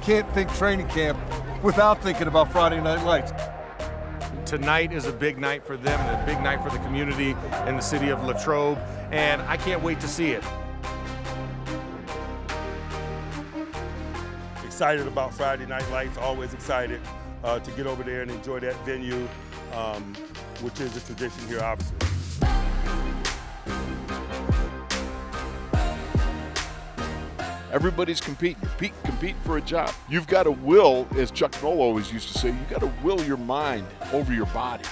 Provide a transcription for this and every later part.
can't think training camp without thinking about Friday Night Lights. Tonight is a big night for them and a big night for the community in the city of Latrobe, and I can't wait to see it. Excited about Friday Night Lights, always excited to get over there and enjoy that venue, which is a tradition here, obviously. Everybody's competing. Compete for a job. You've got to will, as Chuck Noll always used to say, you've got to will your mind over your body.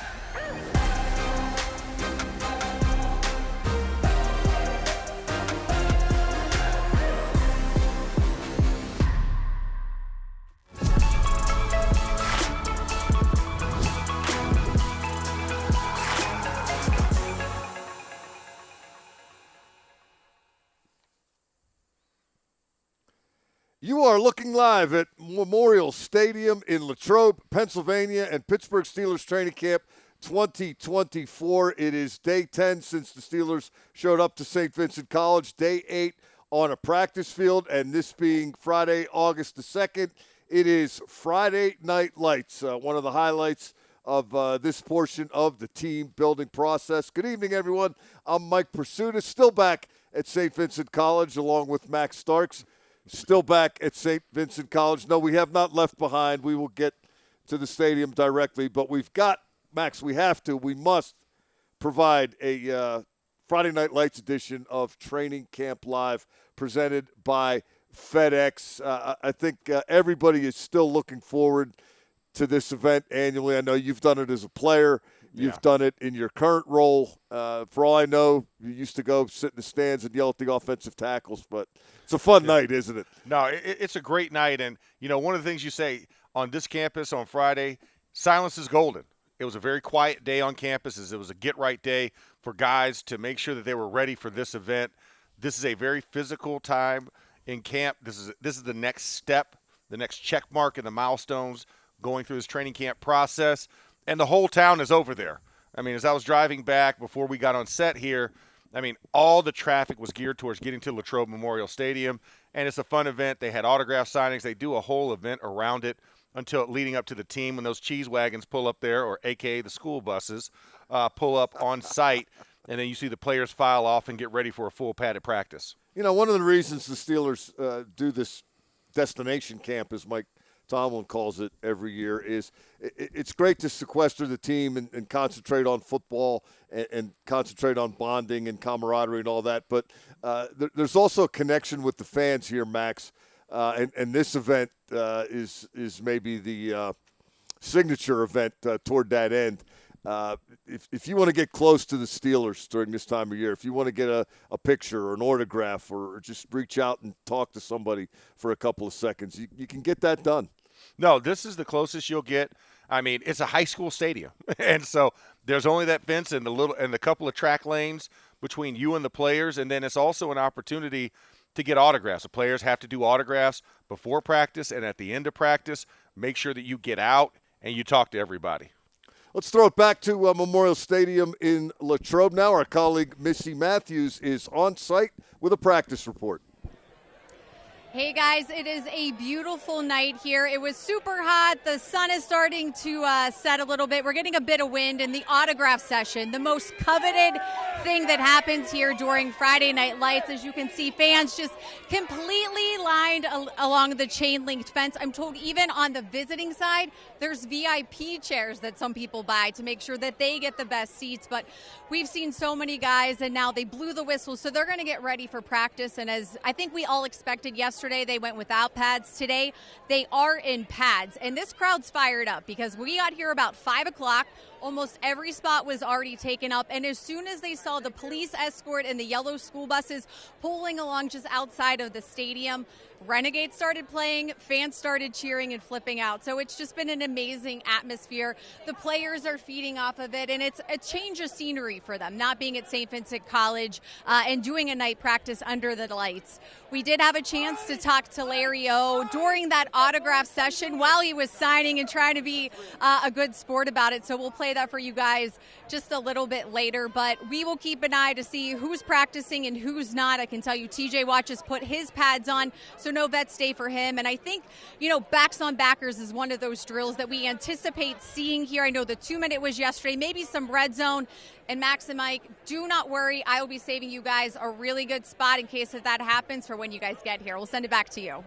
You are looking live at Memorial Stadium in Latrobe, Pennsylvania, and Pittsburgh Steelers training camp 2024. It is day 10 since the Steelers showed up to St. Vincent College, day 8 on a practice field, and this being Friday, August the 2nd, it is Friday Night Lights, one of the highlights of this portion of the team building process. Good evening, everyone. I'm Mike Prisuta, still back at St. Vincent College along with Max Starks. Still back at St. Vincent College. No, we have not left behind. We will get to the stadium directly, but we've got, Max, we must provide a Friday Night Lights edition of Training Camp Live presented by FedEx. I think everybody is still looking forward to this event annually. I know you've done it as a player. You've done it in your current role. For all I know, you used to go sit in the stands and yell at the offensive tackles, but it's a fun night, isn't it? No, it's a great night. And, you know, one of the things you say on this campus on Friday, silence is golden. It was a very quiet day on campus. It was a get-right day for guys to make sure that they were ready for this event. This is a very physical time in camp. This is the next step, the next check mark in the milestones going through this training camp process. And the whole town is over there. I mean, as I was driving back before we got on set here, I mean, all the traffic was geared towards getting to Latrobe Memorial Stadium, and it's a fun event. They had autograph signings. They do a whole event around it until leading up to the team when those cheese wagons pull up there, or AKA the school buses, pull up on site, and then you see the players file off and get ready for a full padded practice. You know, one of the reasons the Steelers do this destination camp, as Mike Tomlin calls it every year, is it's great to sequester the team and concentrate on football and concentrate on bonding and camaraderie and all that. But there's also a connection with the fans here, Max. And this event is maybe the signature event toward that end. If you want to get close to the Steelers during this time of year, if you want to get a picture or an autograph or just reach out and talk to somebody for a couple of seconds, you can get that done. No, this is the closest you'll get. I mean, it's a high school stadium, and so there's only that fence and a couple of track lanes between you and the players, and then it's also an opportunity to get autographs. The players have to do autographs before practice and at the end of practice. Make sure that you get out and you talk to everybody. Let's throw it back to Memorial Stadium in Latrobe now. Our colleague Missi Matthews is on site with a practice report. Hey guys, it is a beautiful night here. It was super hot. The sun is starting to set a little bit. We're getting a bit of wind, and the autograph session, the most coveted thing that happens here during Friday Night Lights. As you can see, fans just completely lined along the chain linked fence. I'm told even on the visiting side, there's VIP chairs that some people buy to make sure that they get the best seats. But we've seen so many guys, and now they blew the whistle, so they're going to get ready for practice. And as I think we all expected yesterday, they went without pads. Today, they are in pads. And this crowd's fired up because we got here about 5 o'clock. Almost every spot was already taken up. And as soon as they saw the police escort and the yellow school buses pulling along just outside of the stadium, Renegade started playing, fans started cheering and flipping out. So it's just been an amazing atmosphere. The players are feeding off of it, and it's a change of scenery for them, not being at St. Vincent College and doing a night practice under the lights. We did have a chance to talk to Larry O during that autograph session while he was signing and trying to be a good sport about it. So we'll play play that for you guys just a little bit later, but we will keep an eye to see who's practicing and who's not. I can tell you TJ Watt just put his pads on, so no vet stay for him. And I think, backs on backers is one of those drills that we anticipate seeing here. I know the 2-minute was yesterday, maybe some red zone. And Max and Mike, do not worry. I will be saving you guys a really good spot in case if that happens for when you guys get here. We'll send it back to you.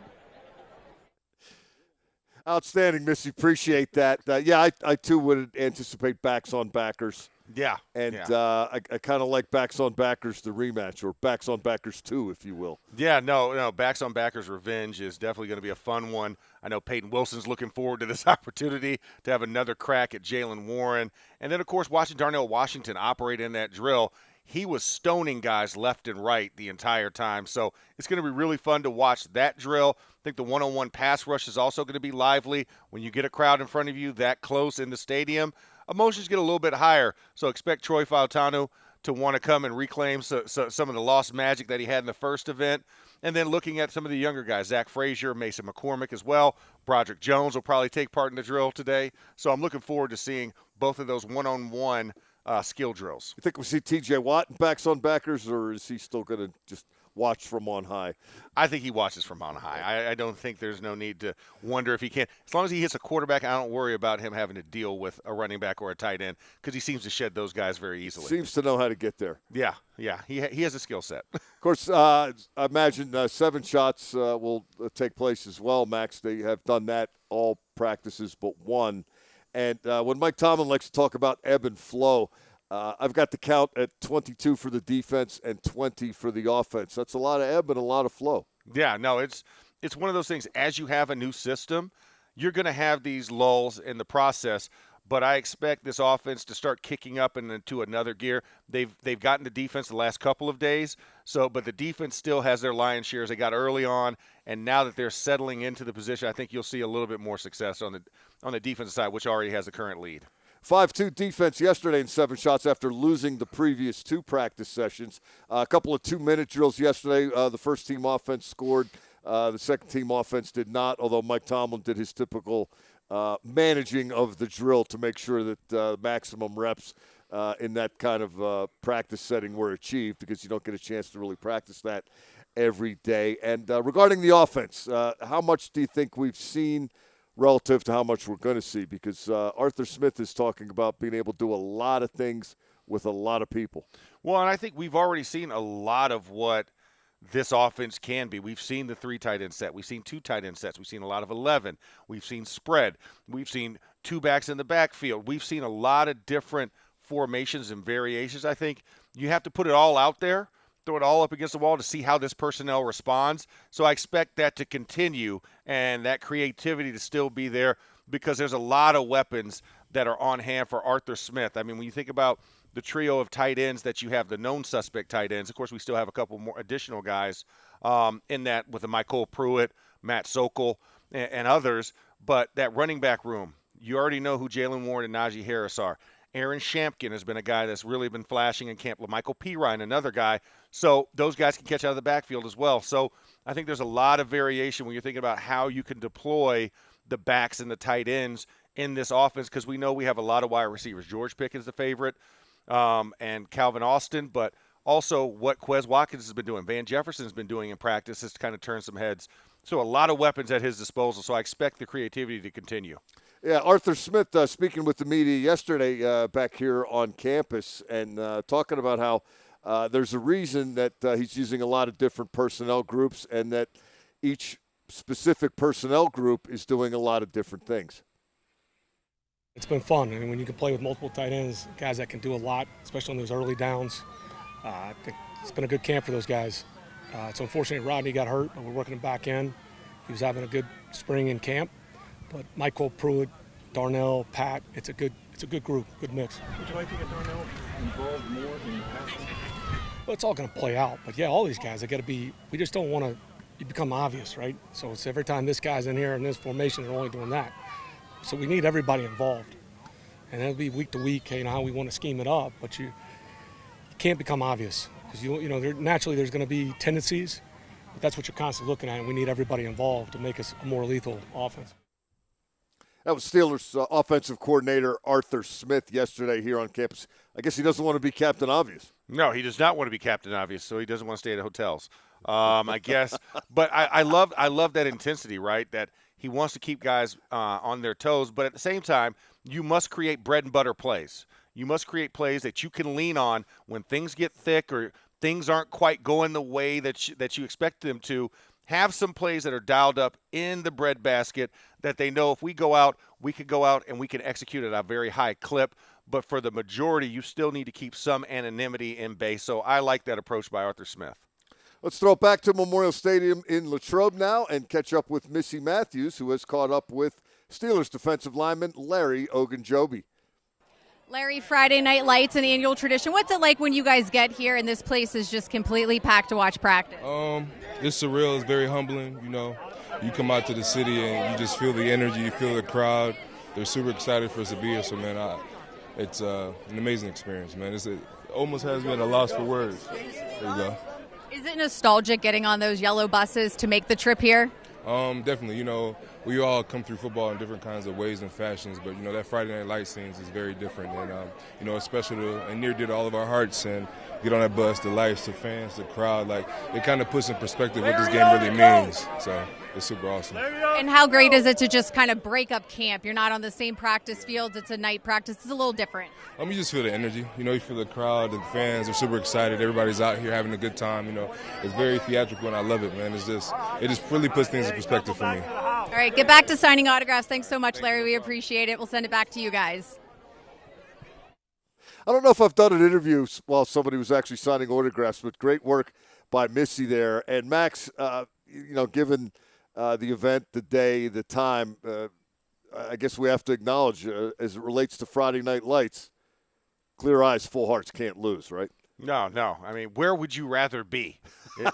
Outstanding, Missy. Appreciate that. I too would anticipate backs on backers. Yeah. And I kind of like backs on backers, the rematch, or backs on backers 2, if you will. Yeah, no, backs on backers revenge is definitely going to be a fun one. I know Peyton Wilson's looking forward to this opportunity to have another crack at Jalen Warren. And then, of course, watching Darnell Washington operate in that drill, he was stoning guys left and right the entire time. So it's going to be really fun to watch that drill. I think the one-on-one pass rush is also going to be lively. When you get a crowd in front of you that close in the stadium, emotions get a little bit higher. So expect Troy Fautanu to want to come and reclaim some of the lost magic that he had in the first event. And then looking at some of the younger guys, Zach Frazier, Mason McCormick as well. Broderick Jones will probably take part in the drill today. So I'm looking forward to seeing both of those one-on-one skill drills. You think we'll see TJ Watt in backs on backers, or is he still going to just watch from on high? I think he watches from on high. I don't think there's no need to wonder if he can. As long as he hits a quarterback, I don't worry about him having to deal with a running back or a tight end because he seems to shed those guys very easily. Seems to know how to get there. Yeah. He has a skill set. Of course, I imagine 7 shots will take place as well, Max. They have done that all practices but one. And when Mike Tomlin likes to talk about ebb and flow, I've got the count at 22 for the defense and 20 for the offense. That's a lot of ebb and a lot of flow. Yeah, no, it's one of those things. As you have a new system, you're going to have these lulls in the process. But I expect this offense to start kicking up into another gear. They've gotten the defense the last couple of days. But the defense still has their lion's share as they got early on, and now that they're settling into the position, I think you'll see a little bit more success on the defensive side, which already has the current lead. 5-2 defense yesterday in 7 shots after losing the previous 2 practice sessions. A couple of 2-minute drills yesterday. The first team offense scored. The second team offense did not, although Mike Tomlin did his typical managing of the drill to make sure that maximum reps in that kind of practice setting were achieved, because you don't get a chance to really practice that every day. And regarding the offense, how much do you think we've seen relative to how much we're going to see? Because Arthur Smith is talking about being able to do a lot of things with a lot of people. Well, and I think we've already seen a lot of what this offense can be. We've seen the 3 tight end set. We've seen 2 tight end sets. We've seen a lot of 11. We've seen spread. We've seen 2 backs in the backfield. We've seen a lot of different formations and variations. I think you have to put it all out there, throw it all up against the wall to see how this personnel responds. So I expect that to continue and that creativity to still be there, because there's a lot of weapons that are on hand for Arthur Smith. I mean, when you think about the trio of tight ends that you have, the known suspect tight ends, of course we still have a couple more additional guys in that with the Michael Pruitt, Matt Sokol, and others. But that running back room, you already know who Jalen Warren and Najee Harris are. Aaron Shampkin has been a guy that's really been flashing in camp. Michael Pirine, another guy. So those guys can catch out of the backfield as well. So I think there's a lot of variation when you're thinking about how you can deploy the backs and the tight ends in this offense, because we know we have a lot of wide receivers. George Pickens the favorite, and Calvin Austin, but also what Quez Watkins has been doing, Van Jefferson has been doing in practice has kind of turned some heads. So a lot of weapons at his disposal, so I expect the creativity to continue. Yeah, Arthur Smith speaking with the media yesterday back here on campus, and talking about how there's a reason that he's using a lot of different personnel groups, and that each specific personnel group is doing a lot of different things. It's been fun. I mean, when you can play with multiple tight ends, guys that can do a lot, especially on those early downs, I think it's been a good camp for those guys. It's unfortunate Rodney got hurt, but we're working him back in. He was having a good spring in camp. But Michael Pruitt, Darnell, Pat, it's a good group, good mix. Would you like to get Darnell involved more in passing? Well, it's all going to play out. But, yeah, all these guys, they got to be – we just don't want to become obvious, right? So it's every time this guy's in here in this formation, they're only doing that. So we need everybody involved. And it'll be week to week, how we want to scheme it up. But you can't become obvious, because, naturally there's going to be tendencies. But that's what you're constantly looking at, and we need everybody involved to make us a more lethal offense. That was Steelers offensive coordinator Arthur Smith yesterday here on campus. I guess he doesn't want to be Captain Obvious. No, he does not want to be Captain Obvious, so he doesn't want to stay at hotels, I guess. But I love that intensity, right, that he wants to keep guys on their toes. But at the same time, you must create bread and butter plays. You must create plays that you can lean on when things get thick or things aren't quite going the way that you expect them to. Have some plays that are dialed up in the breadbasket that they know if we go out, we can go out and we can execute at a very high clip. But for the majority, you still need to keep some anonymity in base. So I like that approach by Arthur Smith. Let's throw it back to Memorial Stadium in Latrobe now and catch up with Missi Matthews, who has caught up with Steelers defensive lineman Larry Ogunjobi. Larry, Friday Night Lights, an annual tradition. What's it like when you guys get here and this place is just completely packed to watch practice? It's surreal. It's very humbling. You know, you come out to the city and you just feel the energy. You feel the crowd. They're super excited for us to be here. So, man, it's an amazing experience, man. It almost has been a loss for words. There you go. Is it nostalgic getting on those yellow buses to make the trip here? Definitely. You know, we all come through football in different kinds of ways and fashions, but, you know, that Friday Night Lights scenes is very different. And, you know, it's special and near dear to all of our hearts. And get on that bus, the lights, the fans, the crowd. Like, it kind of puts in perspective what this game really means. So it's super awesome. And how great is it to just kind of break up camp? You're not on the same practice fields. It's a night practice. It's a little different. You just feel the energy. You know, you feel the crowd, the fans are super excited. Everybody's out here having a good time. You know, it's very theatrical, and I love it, man. It just really puts things in perspective for me. All right, get back to signing autographs. Thanks so much, Larry. We appreciate it. We'll send it back to you guys. I don't know if I've done an interview while somebody was actually signing autographs, but great work by Missi there. And Max, you know, given the event, the day, the time, I guess we have to acknowledge, as it relates to Friday Night Lights, clear eyes, full hearts can't lose, right? No. I mean, where would you rather be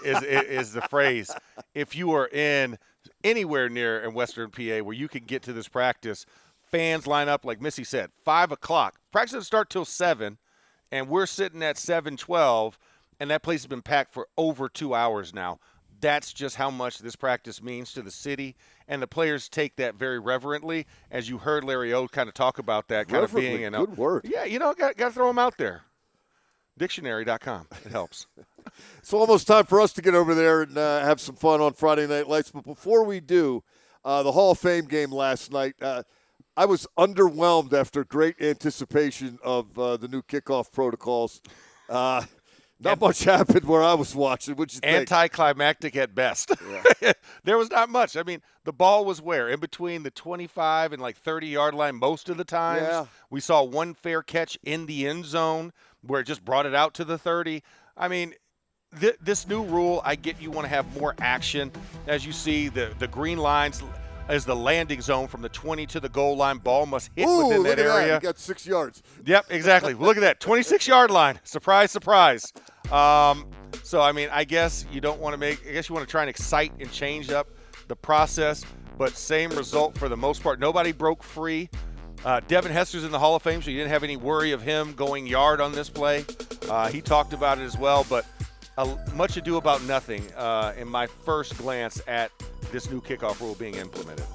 is the phrase. If you are in anywhere near in Western PA where you can get to this practice, fans line up, like Missi said, 5 o'clock. Practice doesn't start till 7, and we're sitting at 7:12, and that place has been packed for over 2 hours now. That's just how much this practice means to the city, and the players take that very reverently, as you heard Larry O kind of talk about that kind of being. Good word. Yeah, you know, got to throw them out there. Dictionary.com. It helps. It's almost time for us to get over there and have some fun on Friday Night Lights. But before we do, the Hall of Fame game last night, I was underwhelmed after great anticipation of the new kickoff protocols. Not much happened where I was watching. What'd you think? Anticlimactic at best. Yeah. There was not much. I mean, the ball was where? In between the 25 and 30-yard line most of the times. Yeah. We saw one fair catch in the end zone where it just brought it out to the 30. I mean, this new rule, I get you want to have more action. As you see, the green lines is the landing zone from the 20 to the goal line. Ball must hit within that area. That. You got 6 yards. Yep, exactly. Look at that, 26-yard line. Surprise, surprise. So, I mean, I guess you don't want to I guess you want to try and excite and change up the process, but same result for the most part. Nobody broke free. Devin Hester's in the Hall of Fame, so you didn't have any worry of him going yard on this play. He talked about it as well, but much ado about nothing in my first glance at this new kickoff rule being implemented.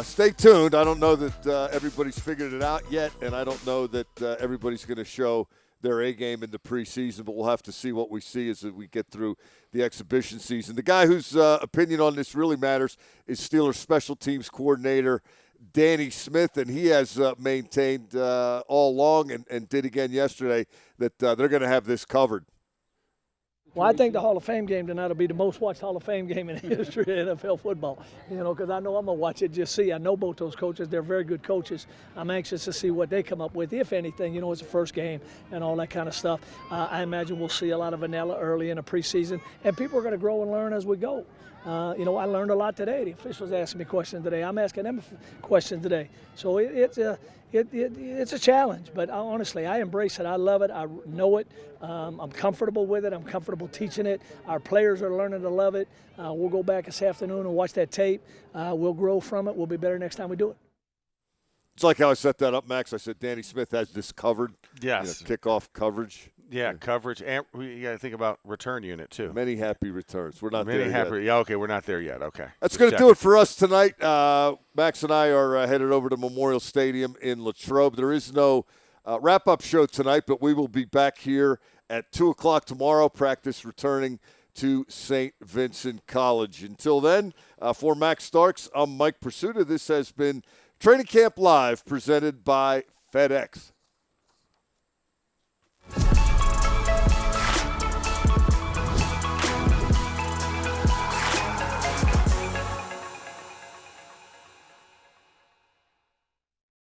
Stay tuned. I don't know that everybody's figured it out yet, and I don't know that everybody's going to show their A game in the preseason, but we'll have to see what we see as we get through the exhibition season. The guy whose opinion on this really matters is Steelers special teams coordinator Danny Smith, and he has maintained all along and did again yesterday that they're going to have this covered. Well, I think the Hall of Fame game tonight will be the most watched Hall of Fame game in the history of NFL football. You know, because I know I'm going to watch it just see. I know both those coaches. They're very good coaches. I'm anxious to see what they come up with, if anything. You know, it's the first game and all that kind of stuff. I imagine we'll see a lot of vanilla early in the preseason, and people are going to grow and learn as we go. You know, I learned a lot today. The officials asked me questions today. I'm asking them questions today. So it's a challenge, but honestly, I embrace it. I love it. I know it. I'm comfortable with it. I'm comfortable teaching it. Our players are learning to love it. We'll go back this afternoon and watch that tape. We'll grow from it. We'll be better next time we do it. It's like how I set that up, Max. I said Danny Smith has this covered. Yes. Kickoff coverage. Yeah, coverage, and you got to think about return unit too. Many happy returns. We're not Many there happy. yet. Yeah, okay, we're not there yet. Okay, That's going to do it for us tonight. Max and I are headed over to Memorial Stadium in Latrobe. There is no wrap-up show tonight, but we will be back here at 2 o'clock tomorrow, practice returning to St. Vincent College. Until then, for Max Starks, I'm Mike Prisuta. This has been Training Camp Live presented by FedEx.